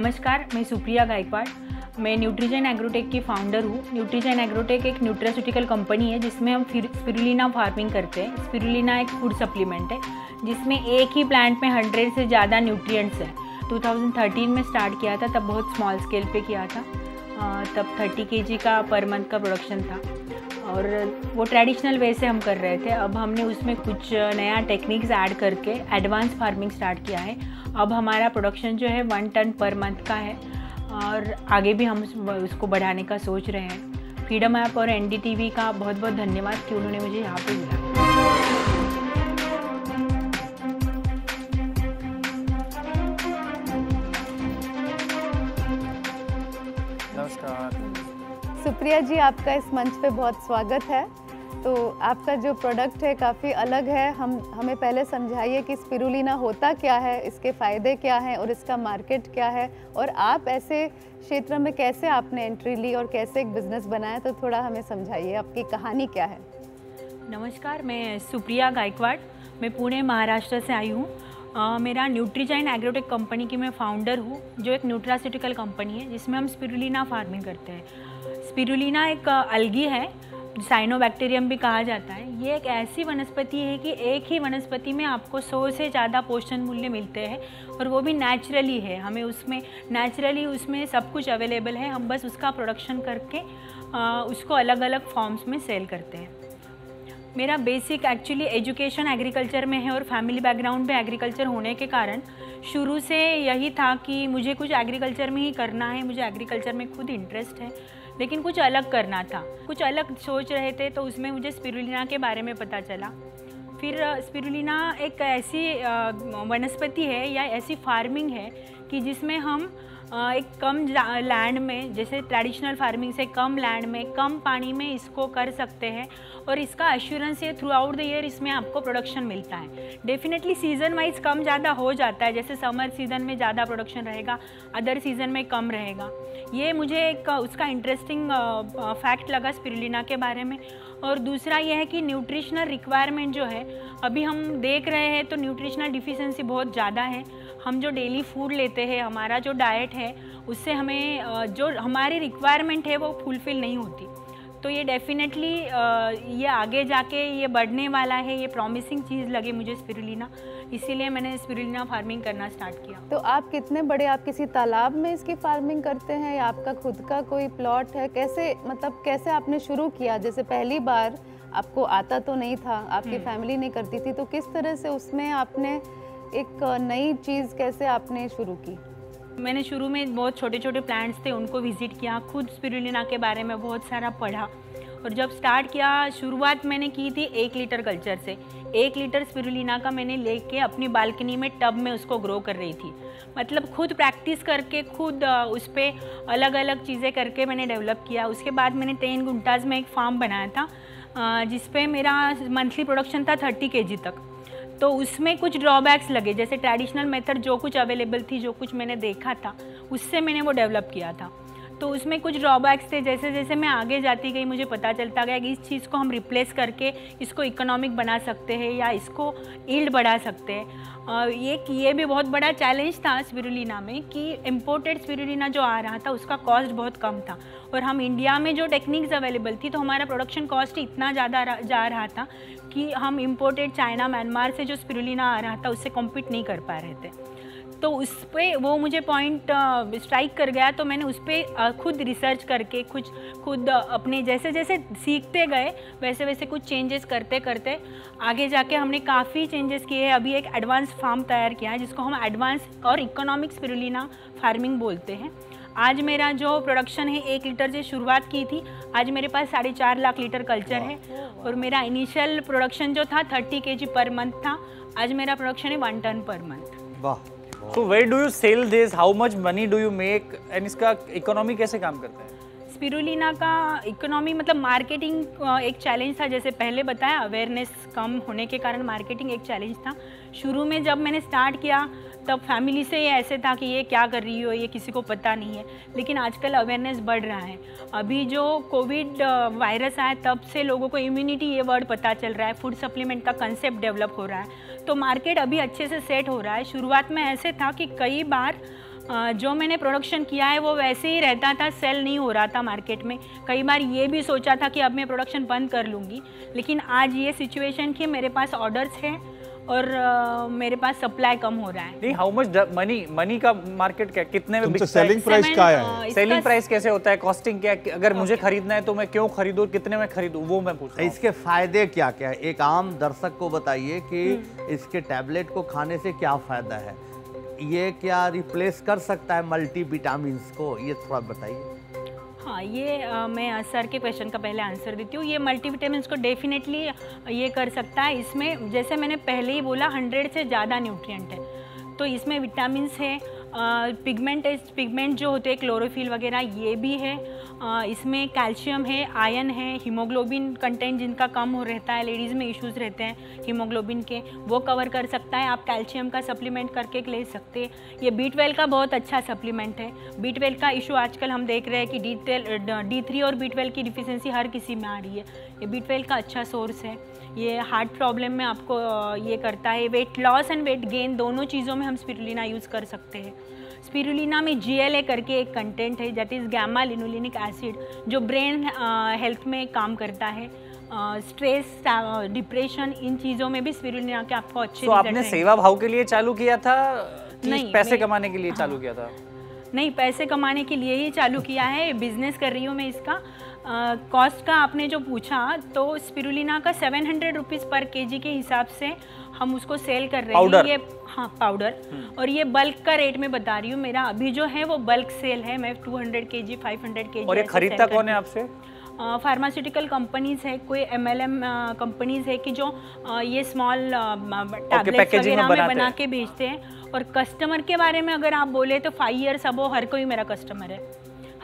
नमस्कार, मैं सुप्रिया गायकवाड़। मैं न्यूट्रीजन एग्रोटेक की फाउंडर हूँ। न्यूट्रीजन एग्रोटेक एक न्यूट्रास्यूटिकल कंपनी है जिसमें हम स्पिरुलिना फार्मिंग करते हैं। स्पिरुलिना एक फूड सप्लीमेंट है जिसमें एक ही प्लांट में 100 से ज़्यादा न्यूट्रिएंट्स हैं। 2013 में स्टार्ट किया था, तब बहुत स्मॉल स्केल पे किया था। तब 30 kg का पर मंथ का प्रोडक्शन था और वो ट्रेडिशनल वे से हम कर रहे थे। अब हमने उसमें कुछ नया टेक्निक्स ऐड करके एडवांस फार्मिंग स्टार्ट किया है। अब हमारा प्रोडक्शन जो है 1 टन पर मंथ का है और आगे भी हम उसको बढ़ाने का सोच रहे हैं। फ्रीडम ऐप और NDTV का बहुत बहुत धन्यवाद कि उन्होंने मुझे यहाँ पे बुलाया। नमस्कार सुप्रिया जी, आपका इस मंच पे बहुत स्वागत है। तो आपका जो प्रोडक्ट है काफ़ी अलग है। हमें पहले समझाइए कि स्पिरुलिना होता क्या है, इसके फ़ायदे क्या हैं और इसका मार्केट क्या है, और आप ऐसे क्षेत्र में कैसे आपने एंट्री ली और कैसे एक बिज़नेस बनाया, तो थोड़ा हमें समझाइए, आपकी कहानी क्या है। नमस्कार, मैं सुप्रिया गायकवाड़, मैं पुणे महाराष्ट्र से आई हूँ। मेरा न्यूट्रीजन एग्रोटेक कंपनी की मैं फाउंडर हूँ, जो एक न्यूट्रास्यूटिकल कंपनी है जिसमें हम स्पिरुलिना फार्मिंग करते हैं। स्पिरुलिना एक अलगी है, साइनोबैक्टीरियम भी कहा जाता है। ये एक ऐसी वनस्पति है कि एक ही वनस्पति में आपको 100 से ज़्यादा पोषण मूल्य मिलते हैं और वो भी नेचुरली है। हमें उसमें नेचुरली उसमें सब कुछ अवेलेबल है। हम बस उसका प्रोडक्शन करके उसको अलग अलग फॉर्म्स में सेल करते हैं। मेरा बेसिक एक्चुअली एजुकेशन एग्रीकल्चर में है और फैमिली बैकग्राउंड में एग्रीकल्चर होने के कारण शुरू से यही था कि मुझे कुछ एग्रीकल्चर में ही करना है। मुझे एग्रीकल्चर में खुद इंटरेस्ट है, लेकिन कुछ अलग करना था, कुछ अलग सोच रहे थे। तो उसमें मुझे स्पिरुलिना के बारे में पता चला। फिर स्पिरुलिना एक ऐसी वनस्पति है या ऐसी फार्मिंग है कि जिसमें हम एक कम लैंड में, जैसे ट्रेडिशनल फार्मिंग से कम लैंड में कम पानी में इसको कर सकते हैं और इसका एश्योरेंस है थ्रू आउट द ईयर इसमें आपको प्रोडक्शन मिलता है। डेफिनेटली सीज़न वाइज कम ज़्यादा हो जाता है, जैसे समर सीज़न में ज़्यादा प्रोडक्शन रहेगा, अदर सीज़न में कम रहेगा। ये मुझे एक उसका इंटरेस्टिंग फैक्ट लगा स्पिरुलिना के बारे में। और दूसरा ये है कि न्यूट्रिशनल रिक्वायरमेंट जो है अभी हम देख रहे हैं, तो न्यूट्रिशनल डिफिशिएंसी बहुत ज़्यादा है। हम जो डेली फूड लेते हैं, हमारा जो डाइट है, उससे हमें जो हमारी रिक्वायरमेंट है वो फुलफ़िल नहीं होती। तो ये डेफिनेटली ये आगे जाके ये बढ़ने वाला है। ये प्रॉमिसिंग चीज़ लगी मुझे स्पिरुलिना, इसीलिए मैंने स्पिरुलिना फार्मिंग करना स्टार्ट किया। तो आप कितने बड़े, आप किसी तालाब में इसकी फार्मिंग करते हैं या आपका खुद का कोई प्लॉट है? कैसे, मतलब कैसे आपने शुरू किया? जैसे पहली बार आपको आता तो नहीं था, आपकी फैमिली नहीं करती थी, तो किस तरह से उसमें आपने एक नई चीज़ कैसे आपने शुरू की? मैंने शुरू में बहुत छोटे छोटे प्लांट्स थे, उनको विज़िट किया, खुद स्पिरुलिना के बारे में बहुत सारा पढ़ा और जब स्टार्ट किया, शुरुआत मैंने की थी 1 लीटर कल्चर से। 1 लीटर स्पिरुलिना का मैंने लेके अपनी बालकनी में टब में उसको ग्रो कर रही थी। मतलब खुद प्रैक्टिस करके, खुद उस पर अलग अलग चीज़ें करके मैंने डेवलप किया। उसके बाद मैंने 10 गुंटाज में एक फार्म बनाया था जिस पे मेरा मंथली प्रोडक्शन था 30 kg तक। तो उसमें कुछ ड्रॉबैक्स लगे, जैसे ट्रेडिशनल मेथड जो कुछ अवेलेबल थी, जो कुछ मैंने देखा था, उससे मैंने वो डेवलप किया था। तो उसमें कुछ ड्रॉबैक्स थे। जैसे जैसे मैं आगे जाती गई मुझे पता चलता गया कि इस चीज़ को हम रिप्लेस करके इसको इकोनॉमिक बना सकते हैं या इसको यील्ड बढ़ा सकते हैं। ये भी बहुत बड़ा चैलेंज था स्पिरुलिना में कि इम्पोर्टेड स्पिरुलिना जो आ रहा था उसका कॉस्ट बहुत कम था और हम इंडिया में जो टेक्निक्स अवेलेबल थी, तो हमारा प्रोडक्शन कॉस्ट इतना ज़्यादा जा रहा था कि हम इम्पोर्टेड चाइना, म्यांमार से जो स्पिरुलिना आ रहा था उससे कॉम्पीट नहीं कर पा रहे थे। तो उस पर वो मुझे पॉइंट स्ट्राइक कर गया। तो मैंने उस पर खुद रिसर्च करके खुद अपने जैसे जैसे सीखते गए वैसे वैसे कुछ चेंजेस करते करते आगे जाके हमने काफ़ी चेंजेस किए हैं। अभी एक एडवांस फार्म तैयार किया है जिसको हम एडवांस और इकोनॉमिक स्पिरुलिना फार्मिंग बोलते हैं। आज मेरा जो प्रोडक्शन है 1 लीटर से शुरुआत की थी, आज मेरे पास 4.5 लाख लीटर कल्चर है और मेरा इनिशियल प्रोडक्शन जो था 30 kg पर मंथ था। आज मेरा प्रोडक्शन है 1 टन पर मंथ। वाह। So where do you sell this? How much money do you make? And इसका इकोनॉमी कैसे काम करता है? स्पिरुलिना का इकोनॉमी मतलब मार्केटिंग एक चैलेंज था। जैसे पहले बताया, अवेयरनेस कम होने के कारण मार्केटिंग एक चैलेंज था। शुरू में जब मैंने स्टार्ट किया तब फैमिली से ये ऐसे था कि ये क्या कर रही हो, ये किसी को पता नहीं है। लेकिन आजकल अवेयरनेस बढ़ रहा है। अभी जो कोविड वायरस आया तब से लोगों को इम्यूनिटी ये वर्ड पता चल रहा है, फूड सप्लीमेंट का कंसेप्ट डेवलप हो रहा है, तो मार्केट अभी अच्छे से सेट हो रहा है। शुरुआत में ऐसे था कि कई बार जो मैंने प्रोडक्शन किया है वो वैसे ही रहता था, सेल नहीं हो रहा था मार्केट में। कई बार ये भी सोचा था कि अब मैं प्रोडक्शन बंद कर लूँगी, लेकिन आज ये सिचुएशन कि मेरे पास ऑर्डर्स हैं और मेरे पास सप्लाई कम हो रहा है। नहीं, हाउ मच मनी का मार्केट क्या, कितने में बिकता है? सेलिंग प्राइस क्या है? सेलिंग प्राइस कैसे होता है, कॉस्टिंग क्या है? अगर मुझे खरीदना है तो मैं क्यों खरीदूं, कितने में खरीदूं, वो मैं पूछ रहा हूं। इसके फायदे क्या क्या है? एक आम दर्शक को बताइए कि इसके टैबलेट को खाने से क्या फायदा है, ये क्या रिप्लेस कर सकता है मल्टी विटामिन्स को, ये थोड़ा बताइए। हाँ, ये मैं सर के क्वेश्चन का पहले आंसर देती हूँ। ये मल्टीविटामिन्स को डेफिनेटली ये कर सकता है। इसमें जैसे मैंने पहले ही बोला 100 से ज़्यादा न्यूट्रिएंट है, तो इसमें विटामिन्स है, पिगमेंट जो होते हैं क्लोरोफिल वगैरह ये भी है, इसमें कैल्शियम है, आयरन है, हीमोग्लोबिन कंटेंट जिनका कम हो रहता है, लेडीज़ में इश्यूज़ रहते हैं हीमोग्लोबिन के, वो कवर कर सकता है। आप कैल्शियम का सप्लीमेंट करके ले सकते हैं। ये B12 का बहुत अच्छा सप्लीमेंट है। B12 का इशू आजकल हम देख रहे हैं कि D3 और B12 की डिफिशेंसी हर किसी में आ रही है। ये B12 का अच्छा सोर्स है। ये हार्ट प्रॉब्लम में आपको ये करता है। Weight loss and weight gain दोनों चीज़ों में हम स्पिरुलिना यूज़ कर सकते हैं। स्पिरुलिना में GLA करके एक कंटेंट है, that is gamma linolenic acid, जो ब्रेन हेल्थ में काम करता है। स्ट्रेस, डिप्रेशन, इन चीज़ों में भी स्पिरुलिना के आपको अच्छे रिजल्ट आपने सेवा भाव के लिए चालू किया था कि नहीं, पैसे कमाने के लिए चालू किया था? नहीं, पैसे कमाने के लिए ही चालू किया है। बिजनेस कर रही हूँ मैं इसका। कॉस्ट का आपने जो पूछा, तो स्पिरुलिना का 700 रुपीज़ पर kg के हिसाब से हम उसको सेल कर रहे हैं। ये हाँ पाउडर, और ये बल्क का रेट में बता रही हूँ। मेरा अभी जो है वो बल्क सेल है, मैं 200 kg 500 kg। और ये खरीदता कौन है आपसे? फार्मास्यूटिकल कंपनीज है, कोई MLM कंपनीज है कि जो ये स्मॉल टैबलेट्स वगैरह में बना के बेचते हैं। और कस्टमर के बारे में अगर आप बोले तो 5 years अबो हर कोई मेरा कस्टमर है।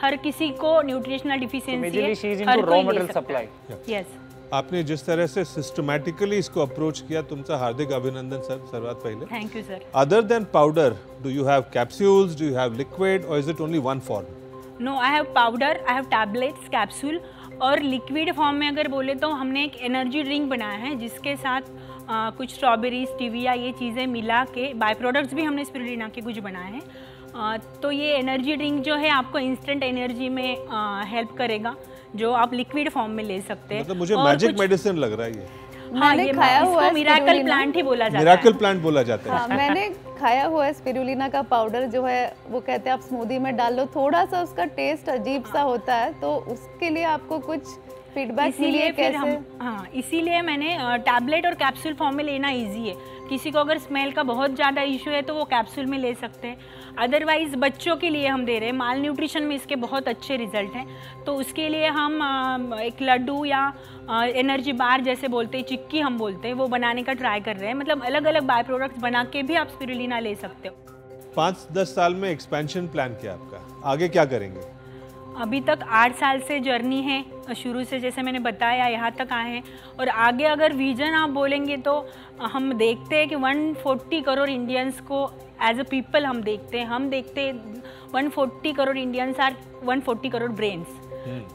हर किसी को न्यूट्रिशनल डिफिशिएंसी है, हर कोई ले सकता है। यस। आपने जिस तरह से सिस्टमैटिकली इसको अप्रोच किया, तुमचा हार्दिक अभिनंदन सर, सर्वात पहले। Thank you sir. Other than powder, do you have capsules, do you have liquid, और is it only one form? No, I have powder, I have tablets, capsule, और लिक्विड फॉर्म में अगर बोले तो हमने एक एनर्जी ड्रिंक बनाया है जिसके साथ कुछ स्ट्रॉबेरी, स्टीविया, ये चीज़ें मिला के, बाय प्रोडक्ट्स भी हमने स्पिरुलिना के कुछ बनाए हैं। तो ये एनर्जी ड्रिंक जो है आपको इंस्टेंट एनर्जी में हेल्प करेगा, जो आप लिक्विड फॉर्म में ले सकते हैं। मतलब मुझे मैजिक मेडिसिन लग रहा है ये। हाँ, ये खाया हुआ है, मिराकल प्लांट ही बोला जाता है। मिराकल प्लांट बोला जाता है। हाँ, मैंने खाया हुआ है स्पिरुलिना का पाउडर जो है, वो कहते हैं आप स्मूदी में डाल लो, थोड़ा सा उसका टेस्ट अजीब सा होता है, तो उसके लिए आपको कुछ फीडबैक मिली कैसे? हाँ, इसीलिए मैंने टैबलेट और कैप्सूल फॉर्म में लेना इजी है। किसी को अगर स्मेल का बहुत ज़्यादा इशू है तो वो कैप्सूल में ले सकते हैं। अदरवाइज़ बच्चों के लिए हम दे रहे हैं, माल न्यूट्रिशन में इसके बहुत अच्छे रिजल्ट हैं, तो उसके लिए हम एक लड्डू या एनर्जी बार जैसे बोलते हैं, चिक्की हम बोलते हैं, वो बनाने का ट्राई कर रहे हैं। मतलब अलग अलग बाय प्रोडक्ट्स बना के भी आप स्पिरुलिना ले सकते हो। 5-10 साल में एक्सपेंशन प्लान क्या आपका, आगे क्या करेंगे? अभी तक 8 साल से जर्नी है, शुरू से जैसे मैंने बताया यहाँ तक आए हैं। और आगे अगर विजन आप बोलेंगे तो हम देखते हैं कि 140 करोड़ इंडियंस को एज अ पीपल हम देखते हैं 140 crore Indians are 140 crore brains.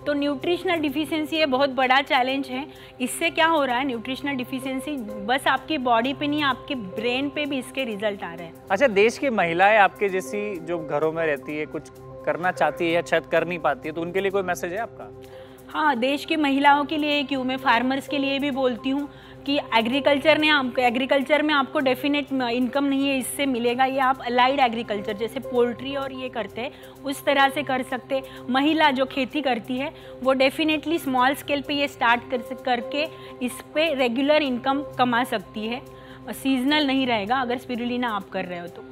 तो न्यूट्रिशनल डिफिशिएंसी ये बहुत बड़ा चैलेंज है। इससे क्या हो रहा है, न्यूट्रिशनल डिफिशिएंसी बस आपकी बॉडी पे नहीं, आपके ब्रेन पे भी इसके रिजल्ट आ रहे हैं। अच्छा, देश की महिलाएं आपके जैसी जो घरों में रहती है, कुछ करना चाहती है या शायद कर नहीं पाती है, तो उनके लिए कोई मैसेज है आपका? हाँ, देश की महिलाओं के लिए क्यों, मैं फार्मर्स के लिए भी बोलती हूँ कि एग्रीकल्चर में आपको डेफिनेट इनकम नहीं है, इससे मिलेगा। ये आप अलाइड एग्रीकल्चर जैसे पोल्ट्री और ये करते हैं उस तरह से कर सकते। महिला जो खेती करती है वो डेफिनेटली स्मॉल स्केल पे ये स्टार्ट करके इस पे रेगुलर इनकम कमा सकती है। सीजनल नहीं रहेगा अगर स्पिरुलिना आप कर रहे हो तो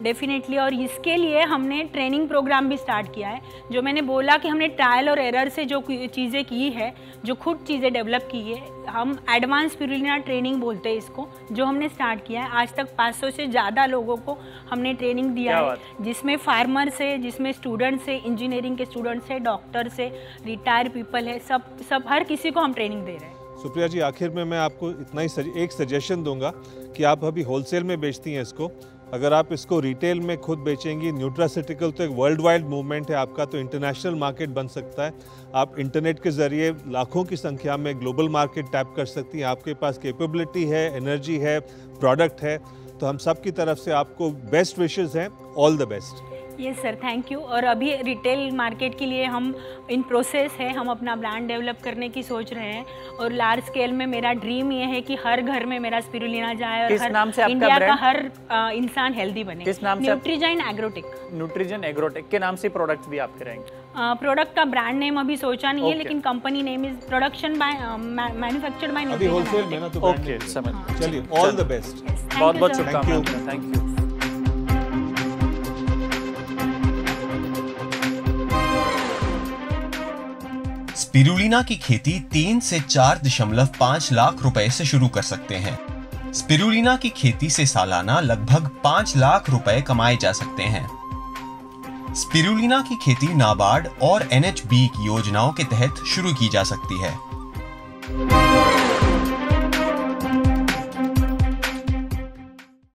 डेफिनेटली। और इसके लिए हमने ट्रेनिंग प्रोग्राम भी स्टार्ट किया है। जो मैंने बोला कि हमने ट्रायल और एरर से जो चीज़ें की है, जो खुद चीज़ें डेवलप की है, हम एडवांस स्पिरुलिना ट्रेनिंग बोलते हैं इसको, जो हमने स्टार्ट किया है। आज तक 500 से ज़्यादा लोगों को हमने ट्रेनिंग दिया है, जिसमें फार्मर्स है, जिसमें स्टूडेंट्स है, इंजीनियरिंग के स्टूडेंट्स है, डॉक्टर्स है, रिटायर पीपल है, सब हर किसी को हम ट्रेनिंग दे रहे हैं। सुप्रिया जी, आखिर में मैं आपको इतना ही एक सजेशन दूंगा कि आप अभी होलसेल में बेचती हैं इसको, अगर आप इसको रिटेल में खुद बेचेंगी, न्यूट्रास्यूटिकल तो एक वर्ल्ड वाइड मूवमेंट है आपका, तो इंटरनेशनल मार्केट बन सकता है। आप इंटरनेट के ज़रिए लाखों की संख्या में ग्लोबल मार्केट टैप कर सकती हैं। आपके पास कैपेबिलिटी है, एनर्जी है, प्रोडक्ट है, तो हम सब की तरफ से आपको बेस्ट विशेस हैं। All the best. Yes sir, thank you. और अभी रिटेल मार्केट के लिए हम इन प्रोसेस है, हम अपना ब्रांड डेवलप करने की सोच रहे हैं और लार्ज स्केल में मेरा ड्रीम ये है कि हर घर में मेरा स्पिरुलिना जाए और किस नाम से आपका इंडिया का ब्रांड? हर इंसान हेल्दी बने। किस नाम से? न्यूट्रीजाइन एग्रोटेक। न्यूट्रीजन एग्रोटेक के नाम से प्रोडक्ट भी आपके रहेंगे? प्रोडक्ट का ब्रांड नेम अभी सोचा नहीं है, Okay. लेकिन company name is production by manufactured by अभी होलसेल में ना तो ओके, समझ। चलिए, ऑल द बेस्ट। बहुत बहुत Thank शुभकामनाएं। you. Thank you. स्पिरुलिना की खेती 3 से 4.5 लाख रुपए से शुरू कर सकते हैं। स्पिरुलिना की खेती से सालाना लगभग 5 लाख रुपए कमाए जा सकते हैं। स्पिरुलिना की खेती नाबार्ड और NHB की योजनाओं के तहत शुरू की जा सकती है।